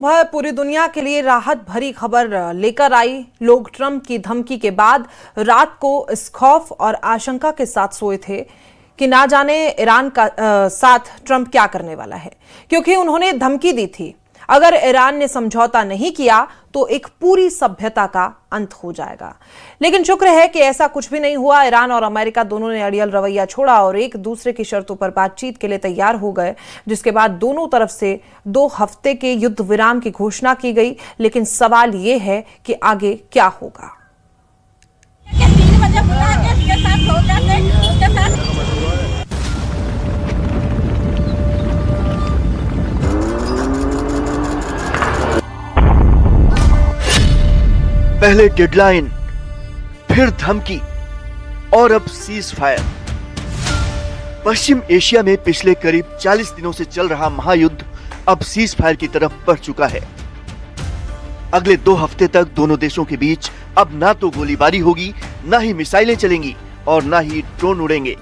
वह पूरी दुनिया के लिए राहत भरी खबर लेकर आई। लोग ट्रंप की धमकी के बाद रात को इस खौफ और आशंका के साथ सोए थे कि ना जाने ईरान का साथ ट्रंप क्या करने वाला है, क्योंकि उन्होंने धमकी दी थी अगर ईरान ने समझौता नहीं किया तो एक पूरी सभ्यता का अंत हो जाएगा। लेकिन शुक्र है कि ऐसा कुछ भी नहीं हुआ। ईरान और अमेरिका दोनों ने अड़ियल रवैया छोड़ा और एक दूसरे की शर्तों पर बातचीत के लिए तैयार हो गए, जिसके बाद दोनों तरफ से 2 हफ्ते के युद्ध विराम की घोषणा की गई। लेकिन सवाल यह है कि आगे क्या होगा। 3 बजे बुला के उसके साथ हो जाते उसके साथ। पहले डेडलाइन, फिर धमकी और अब सीज फायर। पश्चिम एशिया में पिछले करीब 40 दिनों से चल रहा महायुद्ध अब सीज फायर की तरफ बढ़ चुका है। अगले 2 हफ्ते तक दोनों देशों के बीच अब ना तो गोलीबारी होगी, ना ही मिसाइलें चलेंगी और ना ही ड्रोन उड़ेंगे।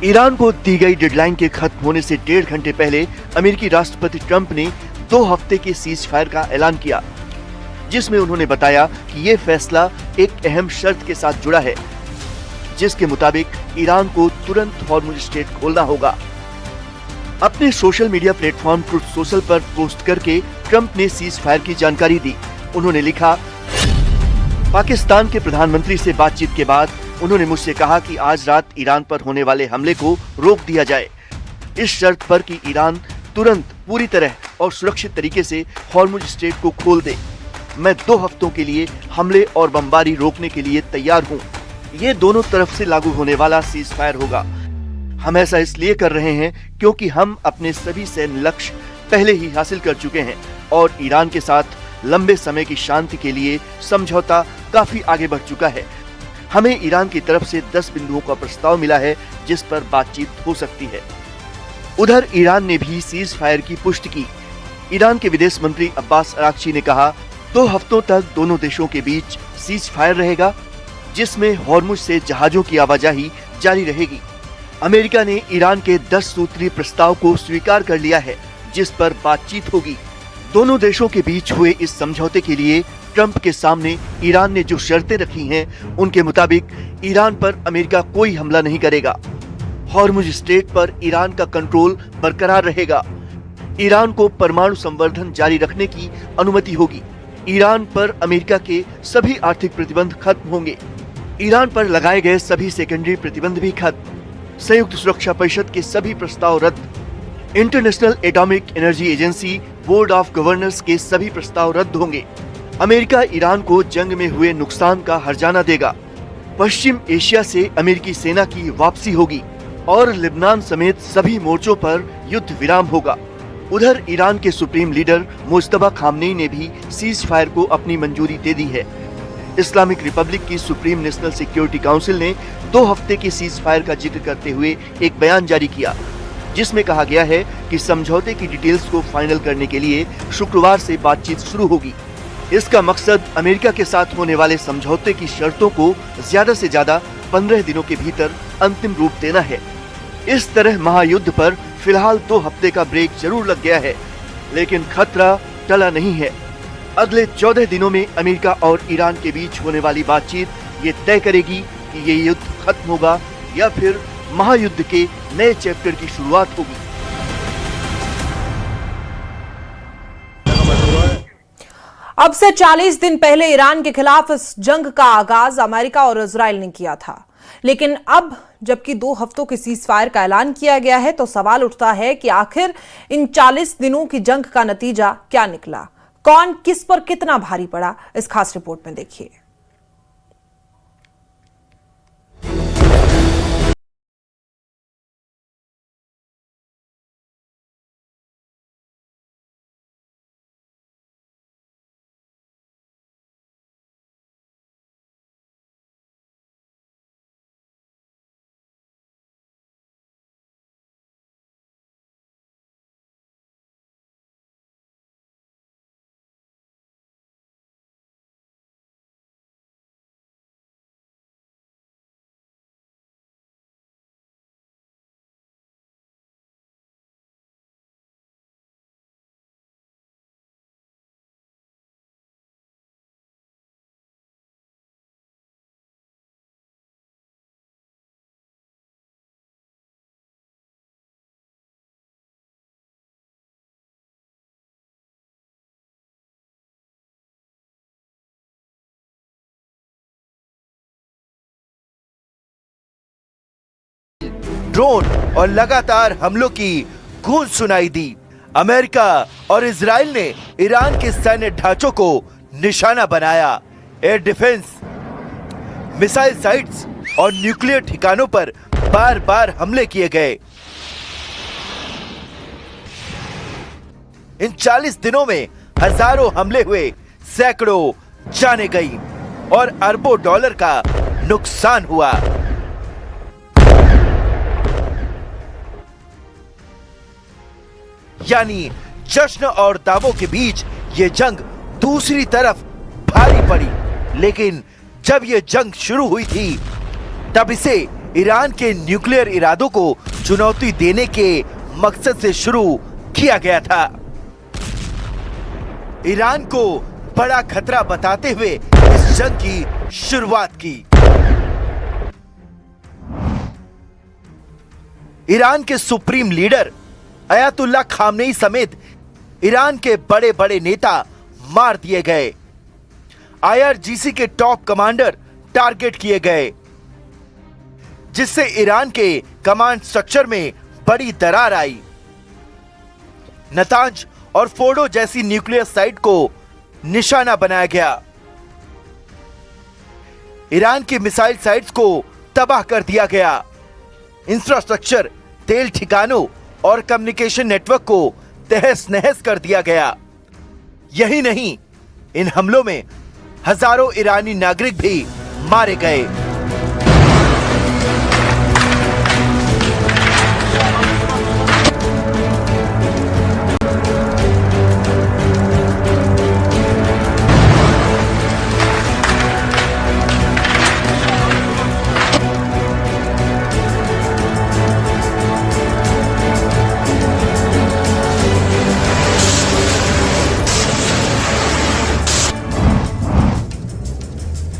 ईरान को दी गई डेडलाइन के खत्म होने से 1.5 घंटे पहले अमेरिकी राष्ट्रपति ट्रंप ने 2 हफ्ते के सीज फायर का ऐलान किया, जिसमें उन्होंने बताया कि यह फैसला एक अहम शर्त के साथ जुड़ा है, जिसके मुताबिक ईरान को तुरंत हॉर्मुज स्ट्रेट खोलना होगा। अपने social media platform truth social पर पोस्ट करके ट्रंप ने सीज फायर की जानकारी दी। उन्होंने लिखा, पाकिस्तान के प्रधानमंत्री से बातचीत के बाद उन्होंने मुझसे कहा कि आज रात ईरान पर होने वाले हमले को रोक दिया जाए, इस शर्त पर कि ईरान तुरंत पूरी तरह और सुरक्षित तरीके से हॉर्मुज स्ट्रेट को खोल दे। मैं 2 हफ्तों के लिए हमले और बमबारी रोकने के लिए तैयार हूँ। ये दोनों तरफ से लागू होने वाला सीज फायर होगा। हम ऐसा इसलिए कर रहे हैं क्योंकि हम अपने सभी सैन्य लक्ष्य पहले ही हासिल कर चुके हैं और ईरान के साथ लंबे समय की शांति के लिए समझौता काफी आगे बढ़ चुका है। हमें ईरान की तरफ से 10 बिंदुओं का प्रस्ताव मिला है जिस पर बातचीत हो सकती है। उधर ईरान ने भी सीज फायर की पुष्टि की। ईरान के विदेश मंत्री अब्बास अरागची ने कहा, 2 हफ्तों तक दोनों देशों के बीच सीज फायर रहेगा, जिसमें हॉर्मुज से जहाजों की आवाजाही जारी रहेगी। अमेरिका ने ईरान के 10 सूत्रीय प्रस्ताव को स्वीकार कर लिया है, जिस पर बातचीत होगी। दोनों देशों के बीच हुए इस समझौते के लिए ट्रंप के सामने ईरान ने जो शर्तें रखी हैं, उनके मुताबिक ईरान पर अमेरिका कोई हमला नहीं करेगा। हॉर्मुज स्ट्रेट पर ईरान का कंट्रोल बरकरार रहेगा। ईरान को परमाणु संवर्धन जारी रखने की अनुमति होगी। ईरान पर अमेरिका के सभी आर्थिक प्रतिबंध खत्म होंगे। ईरान पर लगाए गए सभी सेकेंडरी प्रतिबंध भी खत्म। संयुक्त सुरक्षा परिषद के सभी प्रस्ताव रद्द। International atomic energy agency board of governors के सभी प्रस्ताव रद्द होंगे। अमेरिका ईरान को जंग में हुए नुकसान का हर्जाना देगा। पश्चिम एशिया से अमेरिकी सेना की वापसी होगी और लेबनान समेत सभी मोर्चों पर युद्ध विराम होगा। उधर ईरान के सुप्रीम लीडर मुज्तबा खामनेई ने भी सीज फायर को अपनी मंजूरी दे दी है। इस्लामिक रिपब्लिक की सुप्रीम नेशनल सिक्योरिटी काउंसिल ने 2 हफ्ते के सीज फायर का जिक्र करते हुए एक बयान जारी किया, जिसमें कहा गया है कि समझौते की डिटेल्स को फाइनल करने के लिए शुक्रवार से बातचीत शुरू होगी। इसका मकसद अमेरिका के साथ होने वाले समझौते की शर्तों को ज्यादा से ज्यादा 15 दिनों के भीतर अंतिम रूप देना है। इस तरह महायुद्ध पर फिलहाल 2 हफ्ते का ब्रेक जरूर लग गया है, लेकिन खतरा टला नहीं है। अगले 14 दिनों में अमेरिका और ईरान के बीच होने वाली बातचीत ये तय करेगी कि ये युद्ध खत्म होगा या फिर महायुद्ध के नए चैप्टर की शुरुआत होगी। अब से 40 दिन पहले ईरान के खिलाफ इस जंग का आगाज अमेरिका और इजराइल ने किया था, लेकिन अब जबकि 2 हफ्तों के सीज फायर का ऐलान किया गया है, तो सवाल उठता है कि आखिर इन 40 दिनों की जंग का नतीजा क्या निकला, कौन किस पर कितना भारी पड़ा। इस खास रिपोर्ट में देखिए। ड्रोन और लगातार हमलों की गूंज सुनाई दी। अमेरिका और इजराइल ने ईरान के सैन्य ढांचों को निशाना बनाया। एयर डिफेंस, मिसाइल साइट्स और न्यूक्लियर ठिकानों पर बार बार हमले किए गए। इन 40 दिनों में हजारों हमले हुए, सैकड़ों जानें गई और अरबों डॉलर का नुकसान हुआ। यानी जश्न और दावों के बीच ये जंग दूसरी तरफ भारी पड़ी। लेकिन जब ये जंग शुरू हुई थी तब इसे ईरान के न्यूक्लियर इरादों को चुनौती देने के मकसद से शुरू किया गया था। ईरान को बड़ा खतरा बताते हुए इस जंग की शुरुआत की। ईरान के सुप्रीम लीडर अयातुल्ला खामनेई समेत ईरान के बड़े बड़े नेता मार दिए गए। आईआरजीसी के टॉप कमांडर टारगेट किए गए, जिससे ईरान के कमांड स्ट्रक्चर में बड़ी दरार आई। नतांज और फोर्डो जैसी न्यूक्लियर साइट को निशाना बनाया गया। ईरान की मिसाइल साइट्स को तबाह कर दिया गया। इंफ्रास्ट्रक्चर, तेल ठिकानों और कम्युनिकेशन नेटवर्क को तहस नहस कर दिया गया। यही नहीं, इन हमलों में हजारों ईरानी नागरिक भी मारे गए।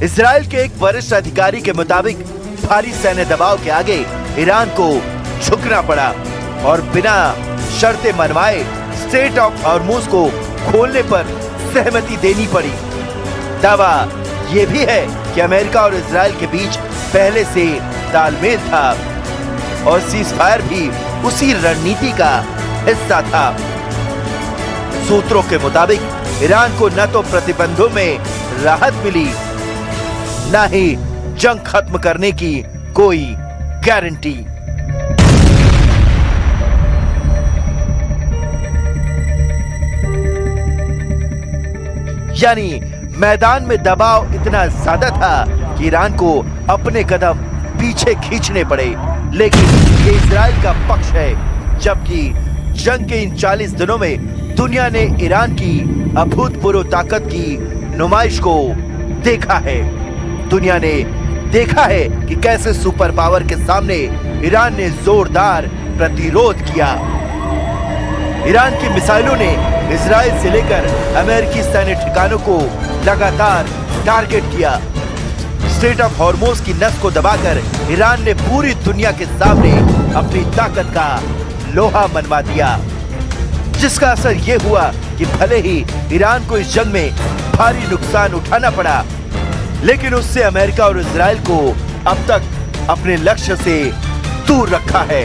इजराइल के एक वरिष्ठ अधिकारी के मुताबिक भारी सैन्य दबाव के आगे ईरान को झुकना पड़ा और बिना शर्तें मनवाए स्ट्रेट ऑफ हॉर्मुज को खोलने पर सहमति देनी पड़ी। दावा यह भी है कि अमेरिका और इजराइल के बीच पहले से तालमेल था और सीजफायर भी उसी रणनीति का हिस्सा था। सूत्रों के मुताबिक ईरान को न तो प्रतिबंधों में राहत मिली, न ही जंग खत्म करने की कोई गारंटी। यानी मैदान में दबाव इतना ज्यादा था कि ईरान को अपने कदम पीछे खींचने पड़े। लेकिन ये इजराइल का पक्ष है, जबकि जंग के इन 40 दिनों में दुनिया ने ईरान की अभूतपूर्व ताकत की नुमाइश को देखा है। दुनिया ने देखा है कि कैसे सुपर पावर के सामने ईरान ने जोरदार प्रतिरोध किया। ईरान की मिसाइलों ने इजराइल से लेकर अमेरिकी सैन्य ठिकानों को लगातार टारगेट किया। स्ट्रेट ऑफ हॉर्मुज की नस को दबाकर ईरान ने पूरी दुनिया के सामने अपनी ताकत का लोहा मनवा दिया, जिसका असर यह हुआ कि भले ही ईरान को इस जंग में भारी नुकसान उठाना पड़ा, लेकिन उससे अमेरिका और इजराइल को अब तक अपने लक्ष्य से दूर रखा है।